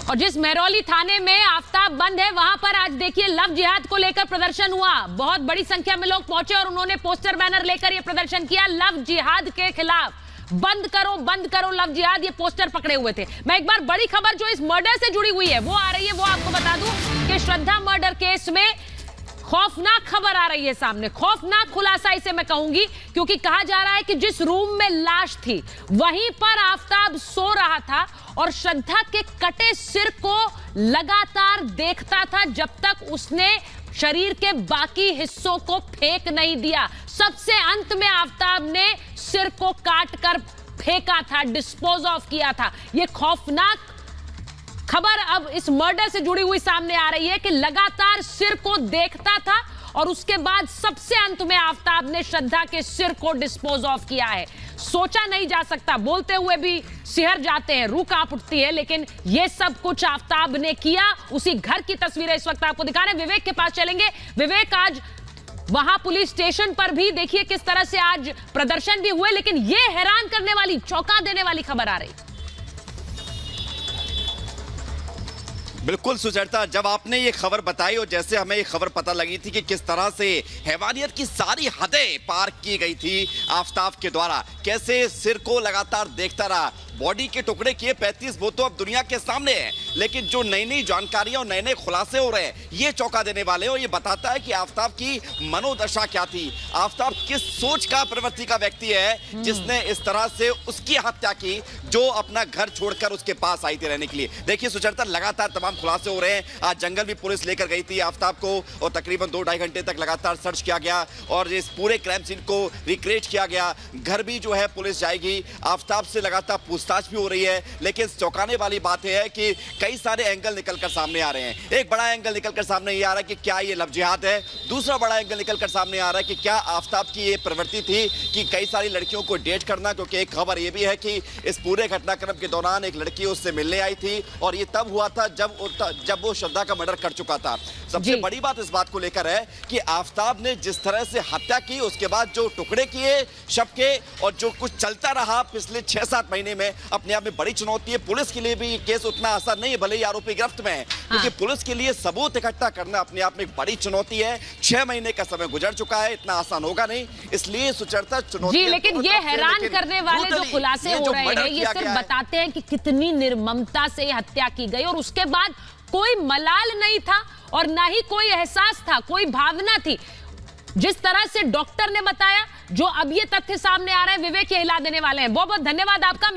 और जिस महरौली थाने में आफताब बंद है वहां पर आज देखिए लव जिहाद को लेकर प्रदर्शन हुआ। बहुत बड़ी संख्या में लोग पहुंचे और उन्होंने पोस्टर बैनर लेकर यह प्रदर्शन किया लव जिहाद के खिलाफ। बंद करो लव जिहाद, ये पोस्टर पकड़े हुए थे। मैं एक बार बड़ी खबर जो इस मर्डर से जुड़ी हुई है वो आ रही है, वो आपको बता दूं कि श्रद्धा मर्डर केस में खौफनाक खबर आ रही है सामने। खौफनाक खुलासा इसे मैं कहूंगी, क्योंकि कहा जा रहा है कि जिस रूम में लाश थी वहीं पर आफताब सो रहा था और श्रद्धा के कटे सिर को लगातार देखता था जब तक उसने शरीर के बाकी हिस्सों को फेंक नहीं दिया। सबसे अंत में आफताब ने सिर को काट कर फेंका था, डिस्पोज ऑफ किया था। यह खौफनाक खबर अब इस मर्डर से जुड़ी हुई सामने आ रही है कि लगातार सिर को देखता था और उसके बाद सबसे अंत में आफताब ने श्रद्धा के सिर को डिस्पोज ऑफ किया है। सोचा नहीं जा सकता, बोलते हुए भी सिहर जाते हैं, रूह कांप उठती है, लेकिन यह सब कुछ आफताब ने किया। उसी घर की तस्वीरें इस वक्त आपको दिखा रहे हैं। विवेक के पास चलेंगे। विवेक, आज वहां पुलिस स्टेशन पर भी देखिए किस तरह से आज प्रदर्शन भी हुए, लेकिन यह हैरान करने वाली, चौंका देने वाली खबर आ रही। बिल्कुल सुचेता, जब आपने ये खबर बताई और जैसे हमें ये खबर पता लगी थी कि किस तरह से हैवानियत की सारी हदें पार की गई थी आफताब के द्वारा, कैसे सिर को लगातार देखता रहा, बॉडी के टुकड़े किए 35, वो तो अब दुनिया के सामने है, लेकिन जो नई नई जानकारियां और नए नए खुलासे हो रहे हैं ये चौंका देने वाले और ये बताता है कि आफताब की मनोदशा क्या थी। आफताब किस सोच का प्रवृत्ति का व्यक्ति है जिसने इस तरह से उसकी हत्या की, जो अपना घर छोड़कर उसके पास आई थी रहने के लिए। देखिए सुचेता, लगातार तमाम खुलासे हो रहे हैं। आज जंगल भी पुलिस लेकर गई थी आफताब को और तकरीबन 2-2.5 घंटे तक लगातार सर्च किया गया और इस पूरे क्राइम सीन को रिक्रिएट किया गया। घर भी जो है पुलिस जाएगी, आफताब से लगातार पूछताछ भी हो रही है, लेकिन चौंकाने वाली बात यह है कि कई सारे एंगल निकलकर सामने आ रहे हैं। एक बड़ा एंगल निकलकर सामने ये आ रहा है कि क्या ये लव जिहाद है। दूसरा बड़ा एंगल निकलकर सामने आ रहा है कि क्या आफताब की ये प्रवृत्ति थी कि कई सारी लड़कियों को डेट करना, क्योंकि एक खबर ये भी है कि इस पूरे घटनाक्रम के दौरान एक लड़की उससे मिलने आई थी और ये तब हुआ था जब वो श्रद्धा का मर्डर कर चुका था। सबसे बड़ी बात इस बात को लेकर है कि आफताब ने जिस तरह से हत्या की, उसके बाद जो टुकड़े किए शव के और जो कुछ चलता रहा पिछले 6-7 महीने में, अपने आप में बड़ी चुनौती है। पुलिस के लिए भी ये केस उतना आसान नहीं है, भले ही आरोपी गिरफ्त में है, क्योंकि पुलिस के लिए सबूत इकट्ठा करना अपने आप में एक बड़ी चुनौती है। 6 महीने का समय गुजर चुका है, इतना आसान होगा नहीं, इसलिए सुचेता चुनौती। जी, लेकिन ये हैरान करने वाले जो खुलासे हो रहे हैं ये सिर्फ बताते हैं कि कितनी निर्ममता से हत्या की गई और उसके बाद कोई मलाल नहीं था और ना ही कोई एहसास था, कोई भावना थी। जिस तरह से डॉक्टर ने बताया, जो अब ये तथ्य सामने आ रहे हैं, विवेक, ये हिला देने वाले हैं। बहुत बहुत धन्यवाद आपका।